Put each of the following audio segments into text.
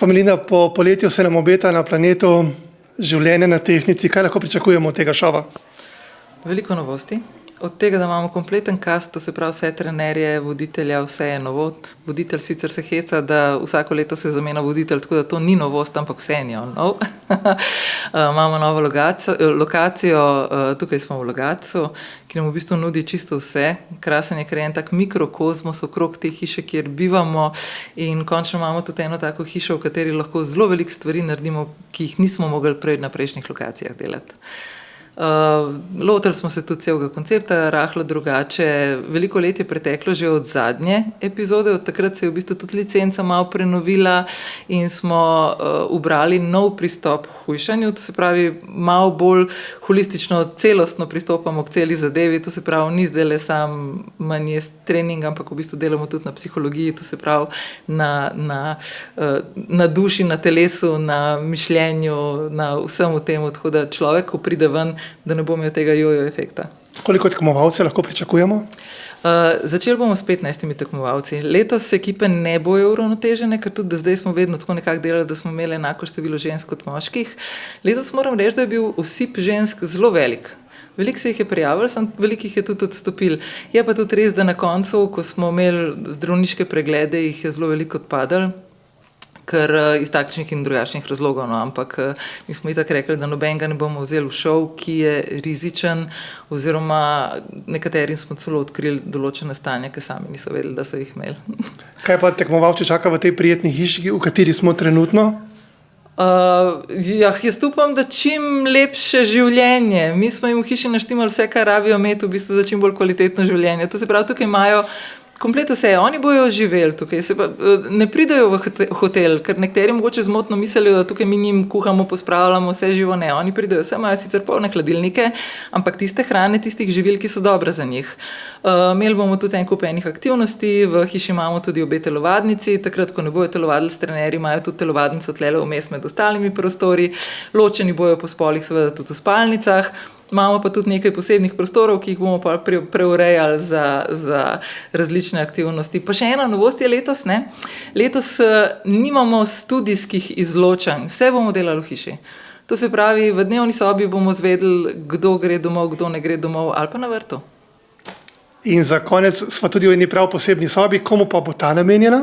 Gospa Melina, po poletju se nam obeta na planetu življenje na tehtnici. Kaj lahko pričakujemo od tega šova? Veliko novosti. Od tega, da imamo kompleten cast, to se pravi vse trenerje, voditelja, vse je novo. Voditelj sicer se heca, da vsako leto se zamenja voditelj, tako da to ni novost, ampak vse je nov. Imamo novo lokacijo, tukaj smo v Logatcu, ki nam v bistvu nudi čisto vse. Krasen je en tak mikrokozmos okrog te hiše, kjer bivamo, in končno imamo tudi eno tako hišo, v kateri lahko zelo veliko stvari naredimo, ki jih nismo mogli prej na prejšnjih lokacijah delati. Lotili smo se tudi celega koncepta, rahlo drugače. Veliko let je preteklo že od zadnje epizode, od takrat se je v bistvu tudi licenca malo prenovila in smo ubrali nov pristop k hujšanju, to se pravi malo bolj holistično, celostno pristopamo k celi zadevi, to se pravi ni zdaj le sam manj trening, ampak v bistvu delamo tudi na psihologiji, to se pravi na duši, na telesu, na mišljenju, na vsem v tem, tako da človek, ko pride ven, da ne bo imel tega jojo efekta. Koliko tekmovalcev lahko pričakujemo? Začeli bomo s 15 tekmovalci. Letos ekipe ne bojo uravnotežene, ker tudi do zdaj smo vedno tako nekako delali, da smo imeli enako število žensk kot moških. Letos moram reči, da je bil osip žensk zelo velik. Veliko se jih je prijavilo, veliko jih je tudi odstopil. Je pa tudi res, da na koncu, ko smo imeli zdravniške preglede, jih je zelo veliko odpadalo, ker iz takšnih in drugačnih razlogov, no, ampak mi smo itak rekli, da nobenega ne bomo vzeli v šov, ki je rizičen, oziroma nekaterim smo celo odkrili določene stanja, ki sami niso vedeli, da so jih imeli. Kaj pa tekmovalci čaka v tej prijetni hiši, v kateri smo trenutno? Jaz upam, da čim lepše življenje. Mi smo jim v hiši naštimali vse, kar rabijo imeti, v bistvu za čim bolj kvalitetno življenje. To se pravi, tukaj imajo komplet vse, oni bojo živeli tukaj, ne pridejo v hotel, ker nekateri mogoče zmotno mislijo, da tukaj mi njim kuhamo, pospravljamo, vse živo, ne, oni pridejo, vse imajo sicer polne hladilnike, ampak tiste hrane, tistih živil, ki so dobre za njih. Imeli bomo tudi en kup enih aktivnosti, v hiši imamo tudi obe telovadnici, takrat, ko ne bojo telovadili s trenerji, imajo tudi telovadnico tlele vmes med ostalimi prostori, ločeni bojo po spolih, seveda tudi v spalnicah. Imamo pa tudi nekaj posebnih prostorov, ki jih bomo pa preurejali za različne aktivnosti. Pa še ena novost je letos, ne? Letos nimamo studijskih izločanj, vse bomo delali v hiši. To se pravi, v dnevni sobi bomo zvedeli, kdo gre domov, kdo ne gre domov, ali pa na vrtu. In za konec smo tudi v eni prav posebni sobi, komu pa bo ta namenjena?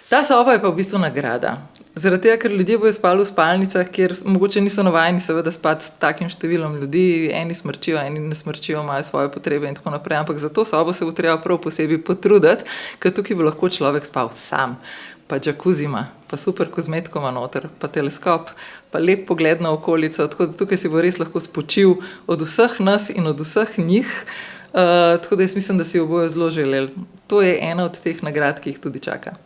Ta soba je pa v bistvu nagrada. Zaradi tega, ker ljudje bojo spali v spalnicah, kjer mogoče niso navajeni seveda spati s takim številom ljudi, eni smrčijo, eni ne smrčijo, imajo svoje potrebe in tako naprej, ampak za to sobo se bo treba prav posebej potruditi, ker tukaj bo lahko človek spal sam, pa džakuzi ima, pa super kozmetiko ima noter, pa teleskop, pa lep pogled na okolico, tako da tukaj si bo res lahko spočil od vseh nas in od vseh njih, tako da jaz mislim, da si jo bojo zelo želeli. To je ena od teh nagrad, ki jih tudi čaka.